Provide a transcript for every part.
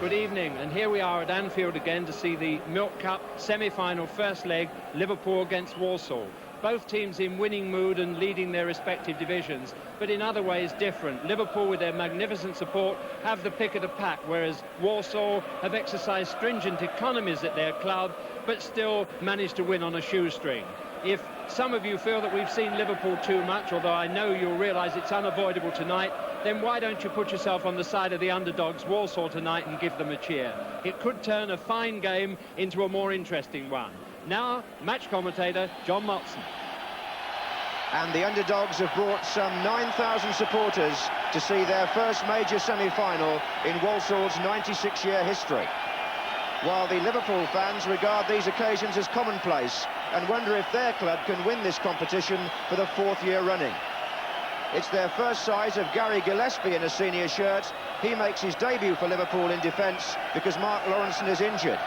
Good evening, and here we are at Anfield again to see the Milk Cup semi-final first leg, Liverpool against Walsall. Both teams in winning mood and leading their respective divisions, but in other ways different. Liverpool, with their magnificent support, have the pick of the pack, whereas Walsall have exercised stringent economies at their club, but still managed to win on a shoestring. If some of you feel that we've seen Liverpool too much, although I know you'll realise it's unavoidable tonight, then why don't you put yourself on the side of the underdogs, Walsall, tonight, and give them a cheer? It could turn a fine game into a more interesting one. Now, match commentator John Motson. And the underdogs have brought some 9,000 supporters to see their first major semi-final in Walsall's 96-year history, while the Liverpool fans regard these occasions as commonplace and wonder if their club can win this competition for the fourth year running. It's their first sight of Gary Gillespie in a senior shirt. He makes his debut for Liverpool in defence because Mark Lawrenson is injured.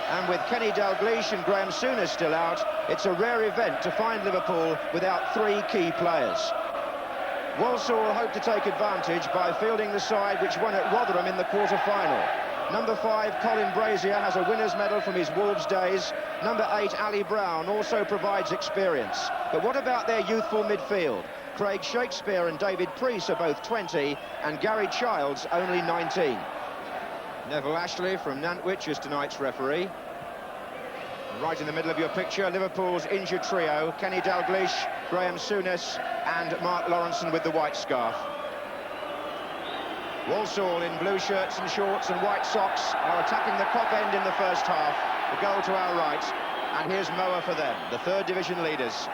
And with Kenny Dalglish and Graham Souness still out, it's a rare event to find Liverpool without three key players. Walsall hope to take advantage by fielding the side which won at Rotherham in the quarter-final. Number 5, Colin Brazier, has a winner's medal from his Wolves days. Number 8, Ali Brown, also provides experience. But what about their youthful midfield? Craig Shakespeare and David Preece are both 20, and Gary Childs only 19. Neville Ashley from Nantwich is tonight's referee. Right in the middle of your picture, Liverpool's injured trio, Kenny Dalglish, Graham Souness and Mark Lawrenson with the white scarf. Walsall in blue shirts and shorts and white socks are attacking the Kop end in the first half. The goal to our right, and here's Moa for them, the third division leaders.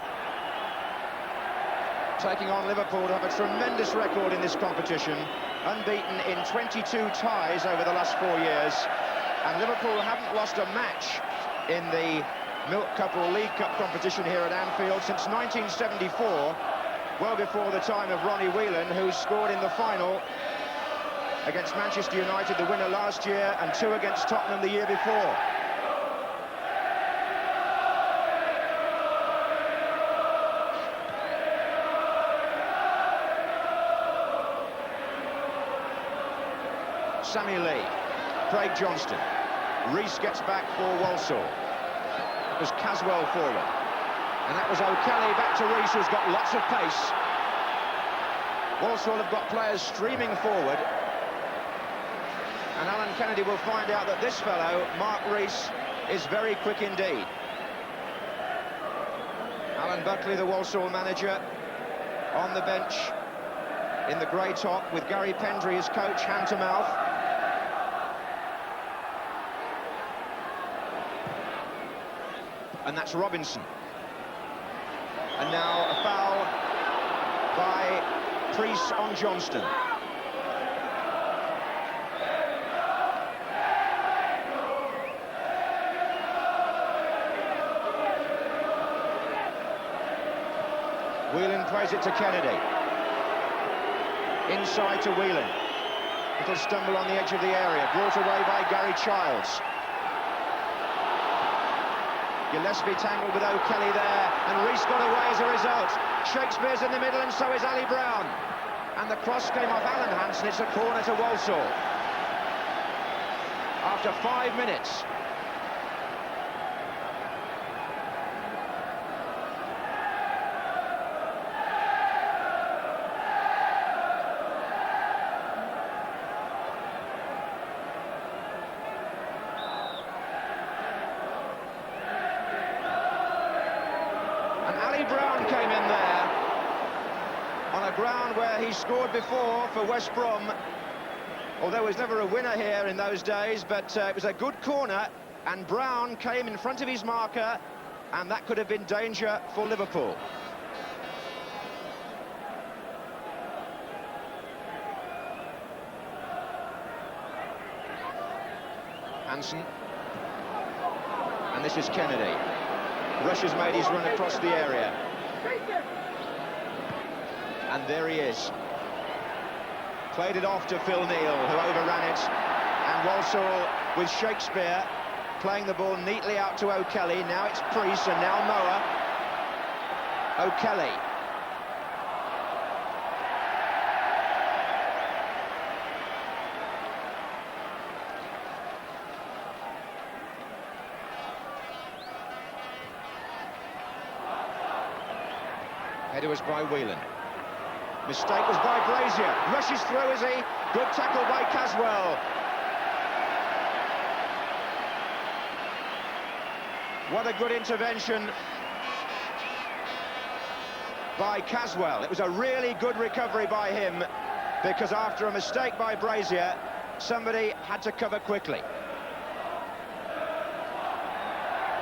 Taking on Liverpool, to have a tremendous record in this competition, unbeaten in 22 ties over the last 4 years, and Liverpool haven't lost a match in the Milk Cup or League Cup competition here at Anfield since 1974, well before the time of Ronnie Whelan, who scored in the final against Manchester United, the winner last year, and 2 against Tottenham the year before. Sammy Lee, Craig Johnston, Rees gets back for Walsall. It was Caswell forward, and that was O'Kelly back to Rees, who's got lots of pace. Walsall have got players streaming forward, and Alan Kennedy will find out that this fellow, Mark Rees, is very quick indeed. Alan Buckley, the Walsall manager, on the bench in the grey top with Gary Pendry, his coach, hand to mouth. And that's Robinson. And now a foul by Preece on Johnston. Whelan plays it to Kennedy. Inside to Whelan. Little stumble on the edge of the area, brought away by Gary Childs. Gillespie tangled with O'Kelly there, and Rees got away as a result. Shakespeare's in the middle, and so is Ali Brown. And the cross came off Alan Hansen. It's a corner to Walsall. After 5 minutes. Brown came in there on a ground where he scored before for West Brom. Although there was never a winner here in those days, but it was a good corner, and Brown came in front of his marker, and that could have been danger for Liverpool. Hansen, and this is Kennedy. Rush has made his run across the area. And there he is. Played it off to Phil Neal, who overran it. And Walsall with Shakespeare playing the ball neatly out to O'Kelly. Now it's Preece, and now Moa. O'Kelly. Header was by Whelan. Mistake was by Brazier. Rushes through, is he? Good tackle by Caswell. What a good intervention by Caswell. It was a really good recovery by him, because after a mistake by Brazier, somebody had to cover quickly.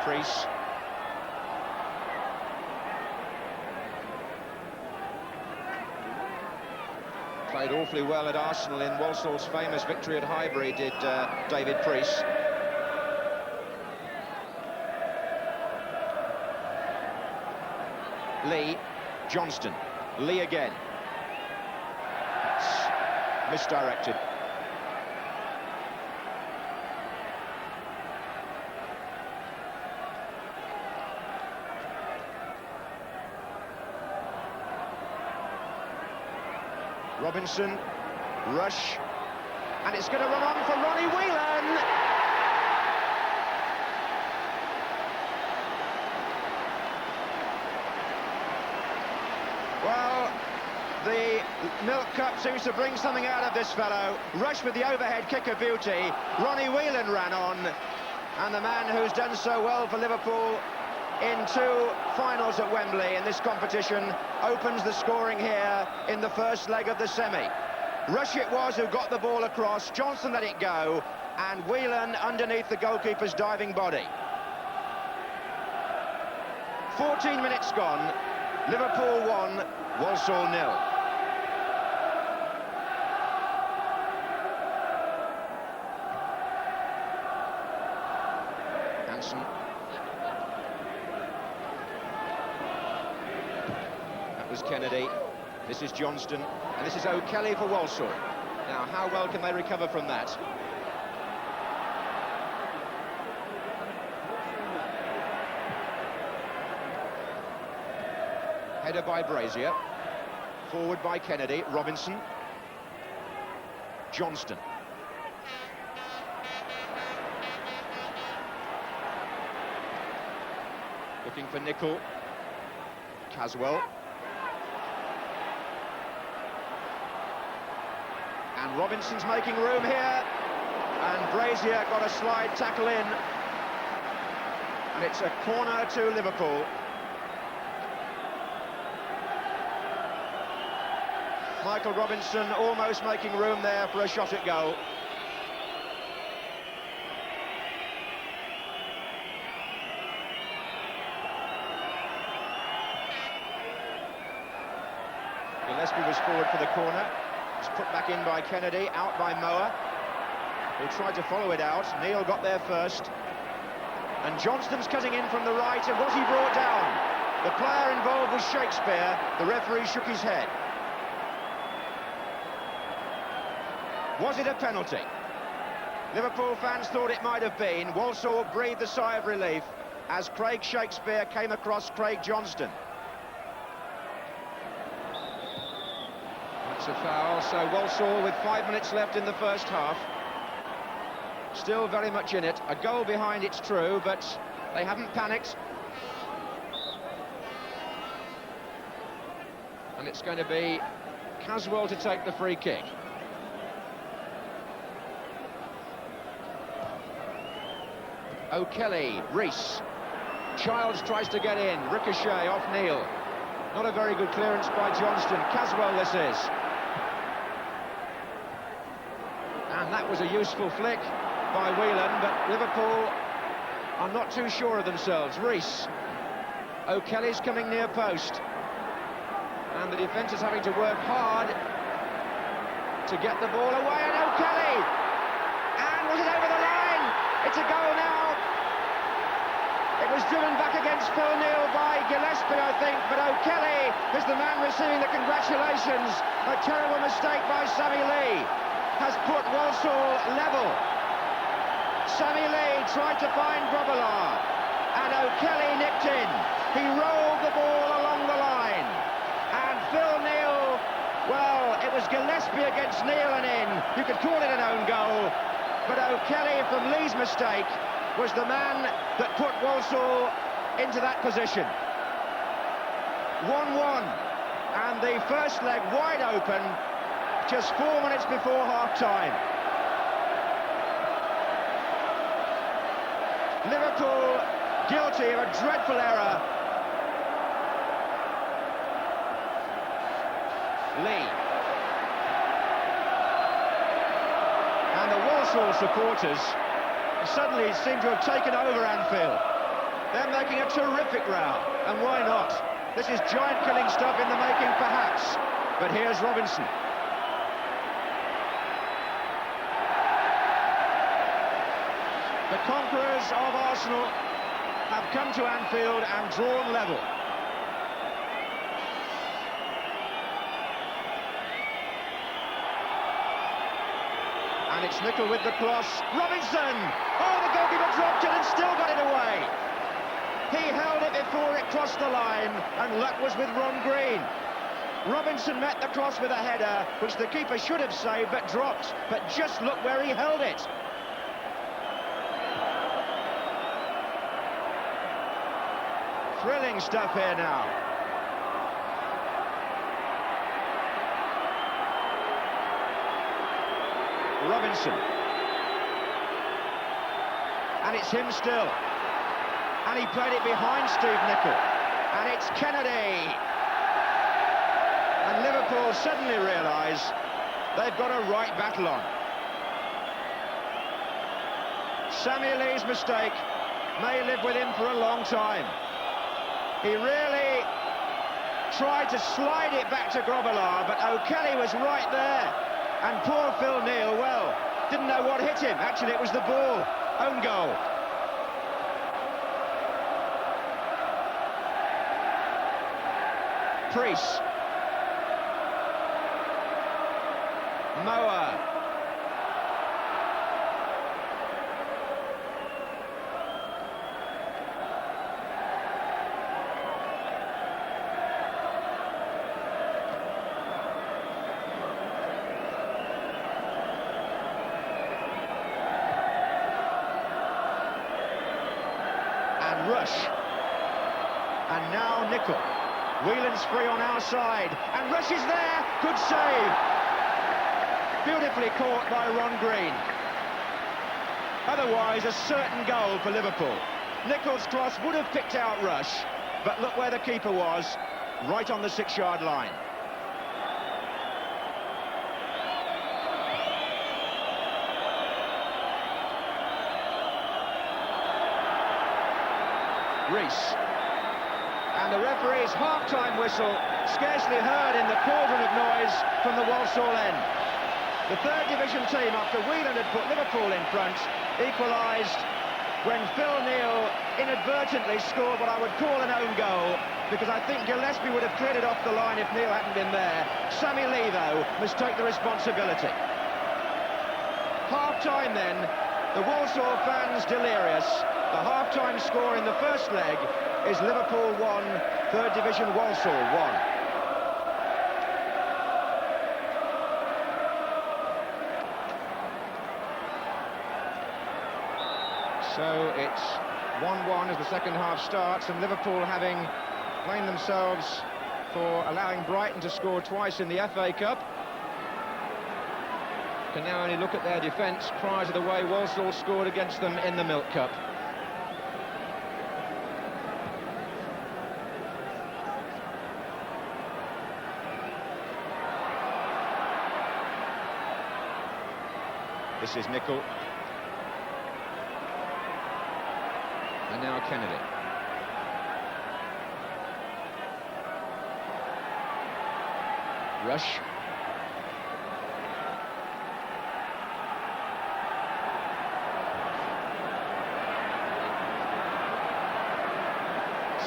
Priest. Played awfully well at Arsenal in Walsall's famous victory at Highbury, did David Priest. Lee, Johnston, Lee again. That's misdirected. Robinson, rush, and it's going to run on for Ronnie Whelan. Well, the Milk Cup seems to bring something out of this fellow. Rush with the overhead kick of beauty. Ronnie Whelan ran on, and the man who's done so well for Liverpool in 2 finals at Wembley in this competition opens the scoring here in the first leg of the semi. Rush it was who got the ball across. Johnson let it go, and Whelan underneath the goalkeeper's diving body. 14 minutes gone. Liverpool 1, Walsall 0. Hansen. That was Kennedy. This is Johnston, and this is O'Kelly for Walsall. Now, how well can they recover from that? Header by Brazier. Forward by Kennedy. Robinson. Johnston. Looking for Nicol. Caswell. And Robinson's making room here. And Brazier got a slide tackle in. And it's a corner to Liverpool. Michael Robinson almost making room there for a shot at goal. Gillespie was forward for the corner. It's put back in by Kennedy, out by Moa, who tried to follow it out. Neil got there first. And Johnston's cutting in from the right, and was he brought down? The player involved was Shakespeare. The referee shook his head. Was it a penalty? Liverpool fans thought it might have been. Walsall breathed a sigh of relief as Craig Shakespeare came across Craig Johnston. That's a foul, so Walsall with 5 minutes left in the first half. Still very much in it. A goal behind, it's true, but they haven't panicked. And it's going to be Caswell to take the free kick. O'Kelly, Rees. Childs tries to get in. Ricochet off Neil. Not a very good clearance by Johnston. Caswell this is. And that was a useful flick by Whelan, but Liverpool are not too sure of themselves. Rees. O'Kelly's coming near post. And the defence is having to work hard to get the ball away, and O'Kelly! And was it over the line? It's a goal now. It was driven back against Phil Neal by Gillespie, I think, but O'Kelly is the man receiving the congratulations. A terrible mistake by Sammy Lee has put Walsall level. Sammy Lee tried to find Grobbelaar, and O'Kelly nipped in. He rolled the ball along the line, and Phil Neal, well, it was Gillespie against Neal and in. You could call it an own goal, but O'Kelly, from Lee's mistake, was the man that put Walsall into that position. 1-1. And the first leg wide open just 4 minutes before half-time. Liverpool guilty of a dreadful error. Lee. And the Walsall supporters suddenly seem to have taken over Anfield. They're making a terrific row, and why not? This is giant-killing stuff in the making, perhaps. But here's Robinson. The conquerors of Arsenal have come to Anfield and drawn level. And it's Nicol with the cross. Robinson! Oh, the goalkeeper dropped it and still got it away. He held it before it crossed the line, and luck was with Ron Green. Robinson met the cross with a header, which the keeper should have saved, but dropped. But just look where he held it. Thrilling stuff here now. Robinson. And it's him still. And he played it behind Steve Nicol. And it's Kennedy. And Liverpool suddenly realise they've got a right battle on. Sammy Lee's mistake may live with him for a long time. He really tried to slide it back to Grobbelaar, but O'Kelly was right there. And poor Phil Neal, well, didn't know what hit him. Actually, it was the ball. Own goal. Priest. Moa. And Rush. And now Nicol. Whelan's free on our side, and Rush is there. Good save. Beautifully caught by Ron Green. Otherwise, a certain goal for Liverpool. Nicol's cross would have picked out Rush, but look where the keeper was, right on the 6-yard line. Rees. And the referee's half-time whistle scarcely heard in the cauldron of noise from the Walsall end. The third division team, after Whelan had put Liverpool in front, equalised when Phil Neal inadvertently scored what I would call an own goal, because I think Gillespie would have cleared it off the line if Neal hadn't been there. Sammy Lee, though, must take the responsibility. Half-time then, the Walsall fans delirious. The half-time score in the first leg is Liverpool 1, third division Walsall 1. So it's 1-1 as the second half starts, and Liverpool, having blamed themselves for allowing Brighton to score twice in the FA Cup, can now only look at their defence prior to the way Walsall scored against them in the Milk Cup. This is Nicol. And now Kennedy. Rush.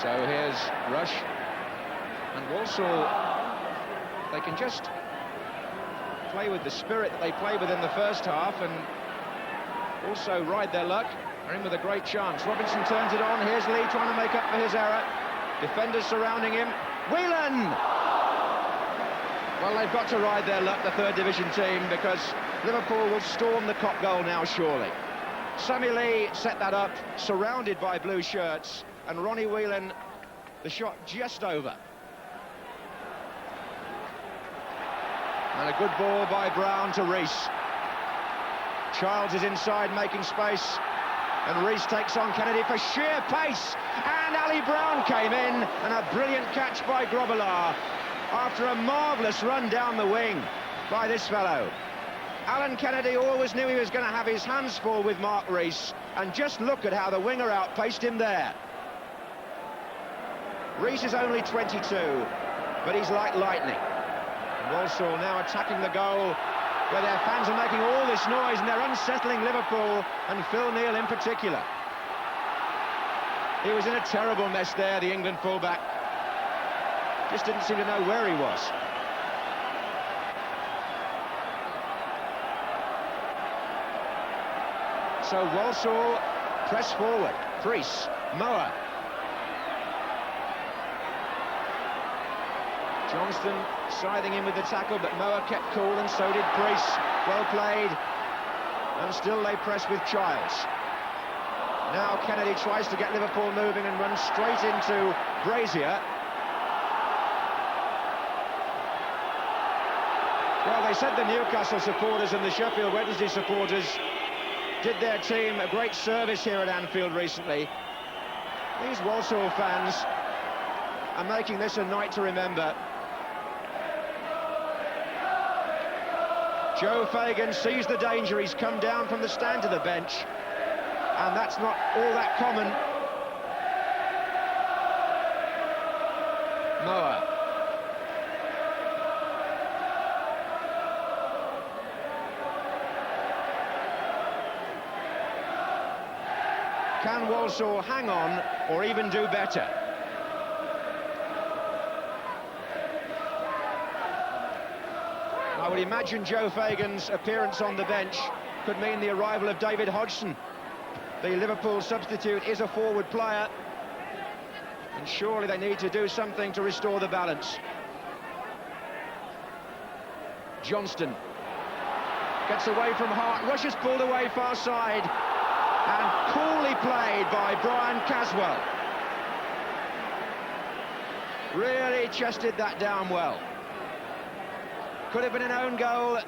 So here's Rush. And Walsall, they can just play with the spirit that they played with in the first half and also ride their luck. They're in with a great chance. Robinson turns it on. Here's Lee trying to make up for his error. Defenders surrounding him. Whelan! Well, they've got to ride their luck, the third division team, because Liverpool will storm the Kop goal now, surely. Sammy Lee set that up, surrounded by blue shirts, and Ronnie Whelan, the shot just over. And a good ball by Brown to Rees. Childs is inside making space. And Rees takes on Kennedy for sheer pace. And Ali Brown came in. And a brilliant catch by Grobbelaar after a marvellous run down the wing by this fellow. Alan Kennedy always knew he was going to have his hands full with Mark Rees. And just look at how the winger outpaced him there. Rees is only 22, but he's like lightning. And Walsall now attacking the goal, where their fans are making all this noise and they're unsettling Liverpool, and Phil Neal in particular. He was in a terrible mess there, the England fullback. Just didn't seem to know where he was. So Walsall press forward. Preece, Moa. Johnston scything in with the tackle, but Moa kept cool, and so did Preece. Well played. And still they press with Childs. Now Kennedy tries to get Liverpool moving and runs straight into Brazier. Well, they said the Newcastle supporters and the Sheffield Wednesday supporters did their team a great service here at Anfield recently. These Walsall fans are making this a night to remember. Joe Fagan sees the danger. He's come down from the stand to the bench, and that's not all that common. Moa. Can Walsall hang on or even do better? I would imagine Joe Fagan's appearance on the bench could mean the arrival of David Hodgson. The Liverpool substitute is a forward player, and surely they need to do something to restore the balance. Johnston gets away from Hart. Rush is pulled away far side, and coolly played by Brian Caswell. Really chested that down well. Could have been an own goal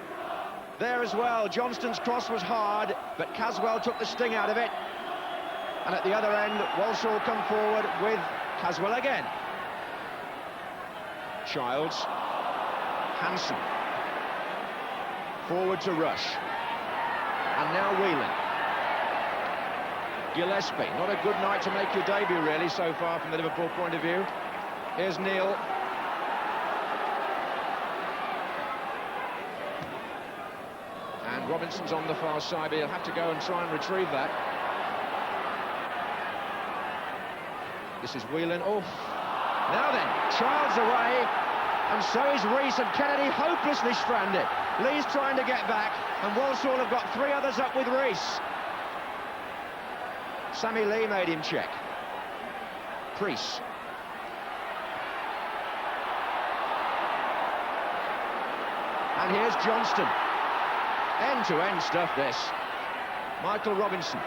there as well. Johnston's cross was hard, but Caswell took the sting out of it. And at the other end, Walsall come forward with Caswell again. Childs. Hansen. Forward to Rush. And now Whelan. Gillespie. Not a good night to make your debut, really, so far from the Liverpool point of view. Here's Neal. And Robinson's on the far side, but he'll have to go and try and retrieve that. This is Whelan. Oh, now then, Childs away, and so is Rees, and Kennedy hopelessly stranded. Lee's trying to get back, and Walsall have got three others up with Rees. Sammy Lee made him check. Preece. And here's Johnston. End-to-end stuff, this. Michael Robinson.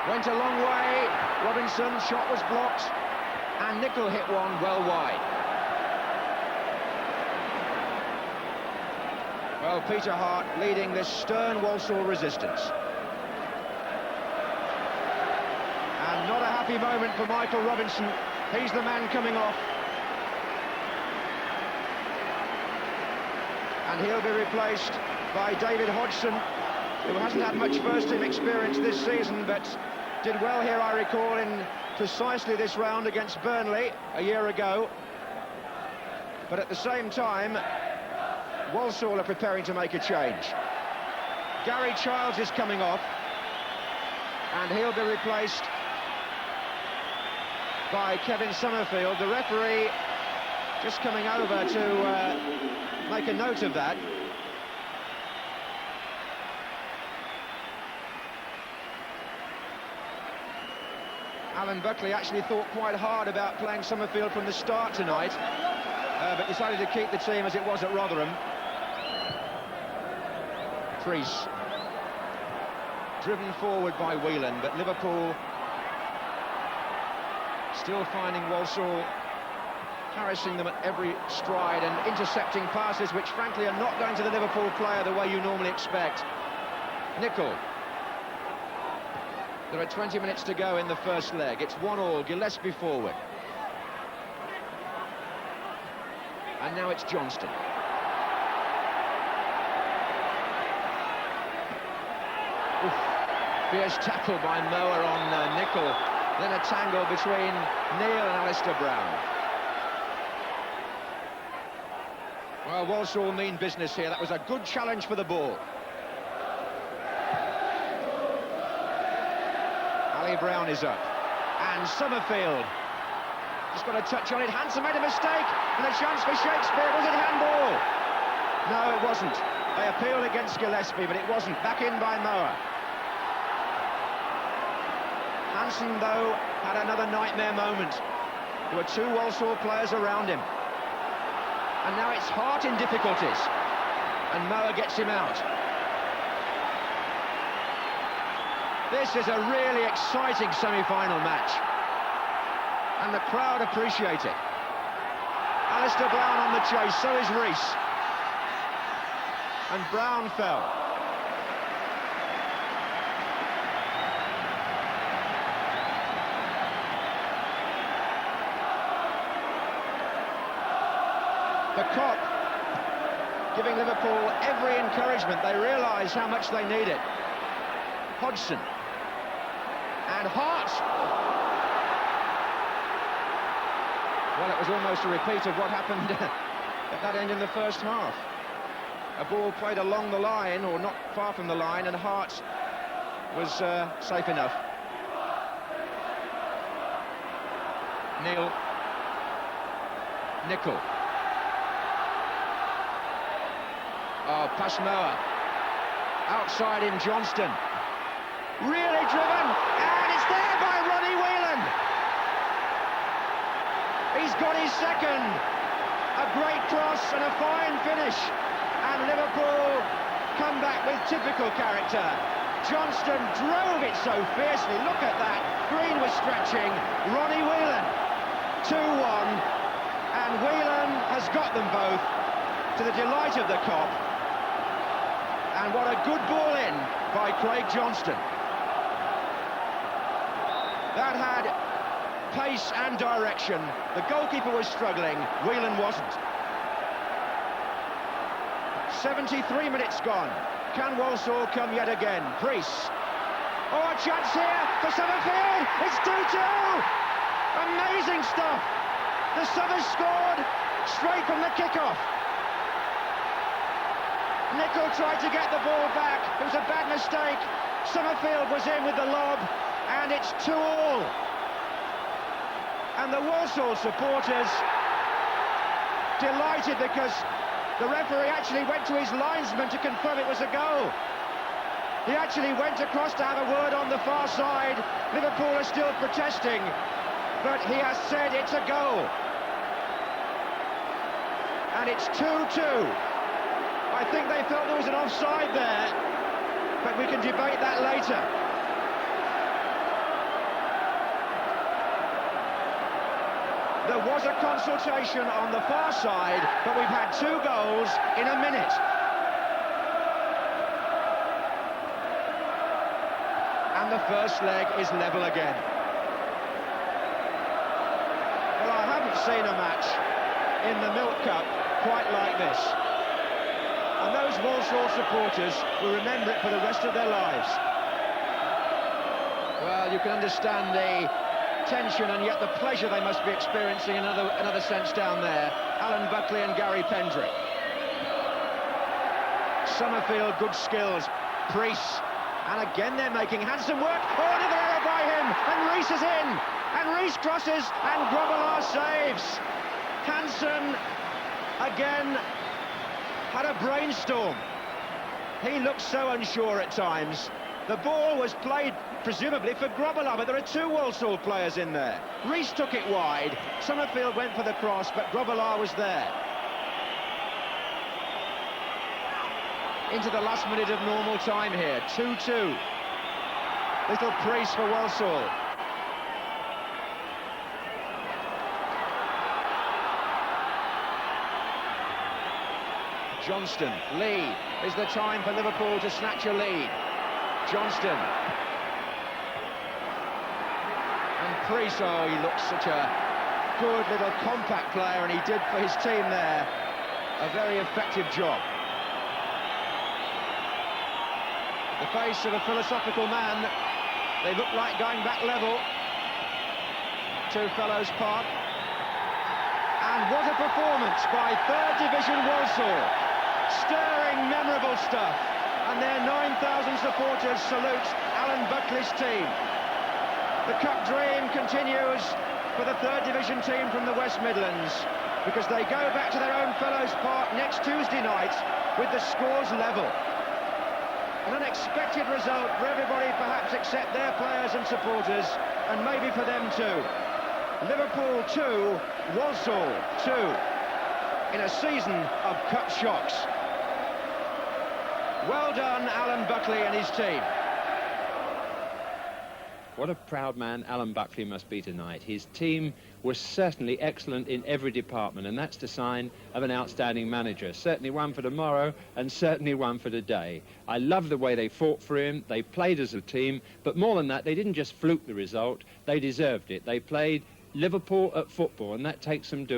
Went a long way. Robinson, shot was blocked. And Nicol hit one well wide. Well, Peter Hart leading this stern Walsall resistance. And not a happy moment for Michael Robinson. He's the man coming off. And he'll be replaced by David Hodgson, who hasn't had much first-team experience this season, but did well here, I recall, in precisely this round against Burnley a year ago. But at the same time, Walsall are preparing to make a change. Gary Childs is coming off, and he'll be replaced by Kevin Summerfield. The referee just coming over to make a note of that. Alan Buckley actually thought quite hard about playing Summerfield from the start tonight, but decided to keep the team as it was at Rotherham. Preece. Driven forward by Whelan, but Liverpool still finding Walsall harassing them at every stride and intercepting passes which frankly are not going to the Liverpool player the way you normally expect. Nicol. There are 20 minutes to go in the first leg. It's 1-1, Gillespie forward. And now it's Johnston. Oof. Fierce tackle by Moa on Nicol. Then a tangle between Neil and Alistair Brown. Well, Walsall mean business here. That was a good challenge for the ball. Ali Brown is up. And Summerfield. Just got a touch on it. Hansen made a mistake. And a chance for Shakespeare. Was it handball? No, it wasn't. They appealed against Gillespie, but it wasn't. Back in by Moa. Hansen, though, had another nightmare moment. There were two Walsall players around him. And now it's Hart in difficulties. And Moa gets him out. This is a really exciting semi-final match. And the crowd appreciate it. Alistair Brown on the chase, so is Rees. And Brown fell. The Kop giving Liverpool every encouragement. They realise how much they need it. Hodgson. And Hart. Well, it was almost a repeat of what happened at that end in the first half. A ball played along the line, or not far from the line, and Hart was safe enough. Neil. Nicol. Oh, past Moa. Outside in Johnston. Really driven, and it's there by Ronnie Whelan. He's got his second. A great cross and a fine finish. And Liverpool come back with typical character. Johnston drove it so fiercely. Look at that. Green was stretching. Ronnie Whelan. 2-1. And Whelan has got them both, to the delight of the Kop. And what a good ball in by Craig Johnston. That had pace and direction. The goalkeeper was struggling, Whelan wasn't. 73 minutes gone. Can Walsall come yet again? Priest. Oh, a chance here for Summerfield. It's 2-2. Amazing stuff. The Summers scored straight from the kickoff. Nicol tried to get the ball back. It was a bad mistake. Summerfield was in with the lob, and it's 2-2. And the Walsall supporters delighted because the referee actually went to his linesman to confirm it was a goal. He actually went across to have a word on the far side. Liverpool are still protesting, but he has said it's a goal. And it's 2-2. I think they felt there was an offside there, but we can debate that later. There was a consultation on the far side, but we've had 2 goals in a minute. And the first leg is level again. Well, I haven't seen a match in the Milk Cup quite like this. And those Walsall supporters will remember it for the rest of their lives. Well, you can understand the tension and yet the pleasure they must be experiencing in another sense down there. Alan Buckley and Gary Pendry. Summerfield, good skills. Priest. And again they're making Hansen work. Oh, another error by him. And Rees is in. And Rees crosses. And Grobbelaar saves. Hansen again had a brainstorm. He looked so unsure at times. The ball was played presumably for Grobbelaar, but there are 2 Walsall players in there. Rees took it wide. Summerfield went for the cross, but Grobbelaar was there. Into the last minute of normal time here. 2-2. Little Priest for Walsall. Johnston, Lee, is the time for Liverpool to snatch a lead. Johnston. And Priso, he looks such a good little compact player, and he did for his team there a very effective job. The face of a philosophical man. They look like going back level to Fellows Park. And what a performance by 3rd Division Walsall. Stirring, memorable stuff. And their 9,000 supporters salute Alan Buckley's team. The Cup dream continues for the 3rd Division team from the West Midlands, because they go back to their own Fellows Park next Tuesday night with the scores level. An unexpected result for everybody, perhaps, except their players and supporters, and maybe for them too. Liverpool 2, Walsall 2, in a season of cup shocks. Well done, Alan Buckley and his team. What a proud man Alan Buckley must be tonight. His team was certainly excellent in every department, and that's the sign of an outstanding manager. Certainly one for tomorrow, and certainly one for today. I love the way they fought for him. They played as a team, but more than that, they didn't just fluke the result. They deserved it. They played Liverpool at football, and that takes some doing.